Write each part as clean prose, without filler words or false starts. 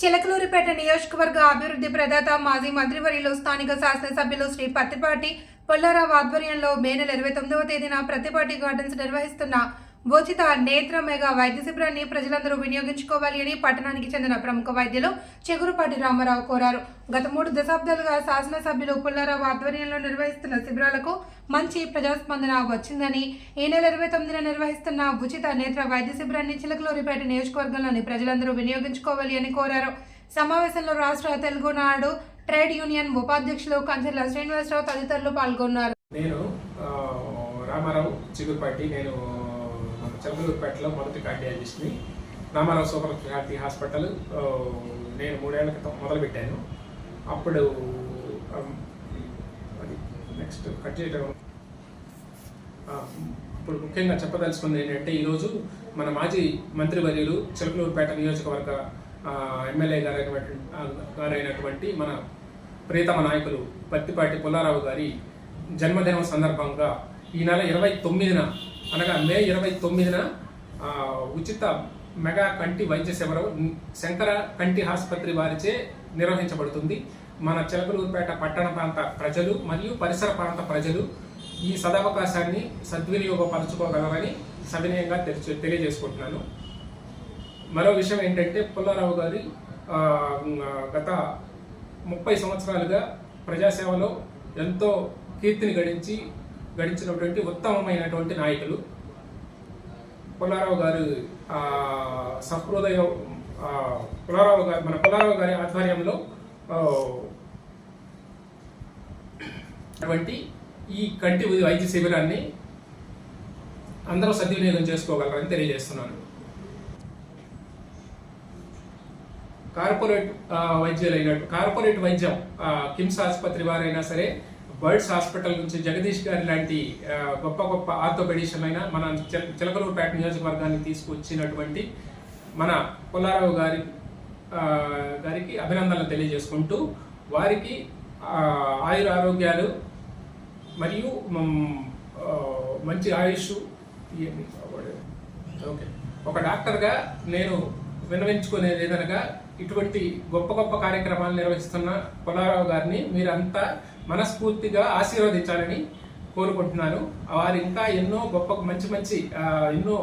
చిలకలూరిపేట నియోజకవర్గ అభివృద్ధి ప్రదాత మాజీ మంత్రివర్యులు స్థానిక శాసనసభ్యులు శ్రీ పత్తిపాటి పుల్లారావు ఆధ్వర్యంలో మే నెల 29వ తేదీన పత్తిపాటి గార్డెన్స్ నిర్వహిస్తున్న ఉచిత నేత్ర మెగా వైద్య శిబిరాన్ని ప్రజలందరూ వినియోగించుకోవాలి అని పట్టణానికి చెందిన ప్రముఖ వైద్యులు చెగురుపాటి రామారావు కోరారు. గత 3 దశాబ్దాలుగా శాసనసభ్యులు పుల్లారావు ఆధ్వర్యంలో నిర్వహిస్తున్న శిబిరాలకు మంచి ప్రజాస్పందన వచ్చిందని, ఈ నెల 29న నిర్వహిస్తున్న ఉచిత నేత్ర వైద్య శిబిరాన్ని చిలకలూరిపేట నియోజకవర్గంలోని ప్రజలందరూ వినియోగించుకోవాలి అని కోరారు. సమావేశంలో రాష్ట్ర తెలుగునాడు ట్రేడ్ యూనియన్ ఉపాధ్యక్షులు కంచెర్ల శ్రీనివాసరావు తదితరులు పాల్గొన్నారు. నేను రామారావు చిగురుపాటి, నేను చిలకలూరిపేటలో మొదటి కార్డియాలజిస్ట్ని. రామారావు సూపర్ స్పెషాలిటీ హాస్పిటల్ నేను 3 ఏళ్ల క్రితం మొదలుపెట్టాను. అప్పుడు అది నెక్స్ట్ కట్ చేయడం. ఇప్పుడు ముఖ్యంగా చెప్పదలుచుకుంది ఏంటంటే, ఈరోజు మన మాజీ మంత్రివర్యులు చిలకలూరిపేట నియోజకవర్గ ఎమ్మెల్యే గారైనటువంటి మన ప్రియతమ నాయకులు పత్తిపాటి పుల్లారావు గారి జన్మదినం సందర్భంగా ఈ నెల 29న అనగా మే 29న ఉచిత మెగా కంటి వైద్య శిబిరం శంకర కంటి ఆసుపత్రి వారిచే నిర్వహించబడుతుంది. మన చిలకలూరుపేట పట్టణ ప్రాంత ప్రజలు మరియు పరిసర ప్రాంత ప్రజలు ఈ సదవకాశాన్ని సద్వినియోగపరచుకోగలరని సవినయంగా తెలియజేసుకుంటున్నాను. మరో విషయం ఏంటంటే, పుల్లారావు గారి గత 30 సంవత్సరాలుగా ప్రజాసేవలో ఎంతో కీర్తిని గడించినటువంటి ఉత్తమమైనటువంటి నాయకులు. పుల్లారావు గారు సహృదయం పుల్లారావు గారి ఆధ్వర్యంలో అటువంటి ఈ కంటి వైద్య శిబిరాన్ని అందరూ సద్వినియోగం చేసుకోగలరని తెలియజేస్తున్నాను. కార్పొరేట్ వైద్యం కిమ్స్ ఆసుపత్రి వారైనా సరే, బర్డ్స్ హాస్పిటల్ నుంచి జగదీష్ గారి లాంటి గొప్ప గొప్ప ఆర్థోపెడిషన్ అయినా మన చిలకలూరుపేట నియోజకవర్గాన్ని తీసుకొచ్చినటువంటి మన పుల్లారావు గారికి అభినందనలు తెలియజేసుకుంటూ, వారికి ఆయుర ఆరోగ్యాలు మరియు మంచి ఆయుష్. ఓకే, ఒక డాక్టర్గా నేను విన్నవించుకునేది ఏదనగా, ఇటువంటి గొప్ప గొప్ప కార్యక్రమాలు నిర్వహిస్తున్న పుల్లారావు గారిని మీరంతా మనస్ఫూర్తిగా ఆశీర్వదించాలని కోరుకుంటున్నాను. వారు ఇంకా ఎన్నో గొప్ప మంచి ఎన్నో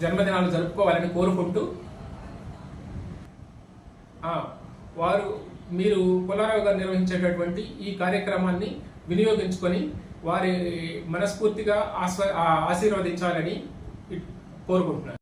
జన్మదినాలు జరుపుకోవాలని కోరుకుంటూ, మీరు పుల్లారావు గారు నిర్వహించేటటువంటి ఈ కార్యక్రమాన్ని వినియోగించుకొని వారి మనస్ఫూర్తిగా ఆశీర్వదించాలని కోరుకుంటున్నాను.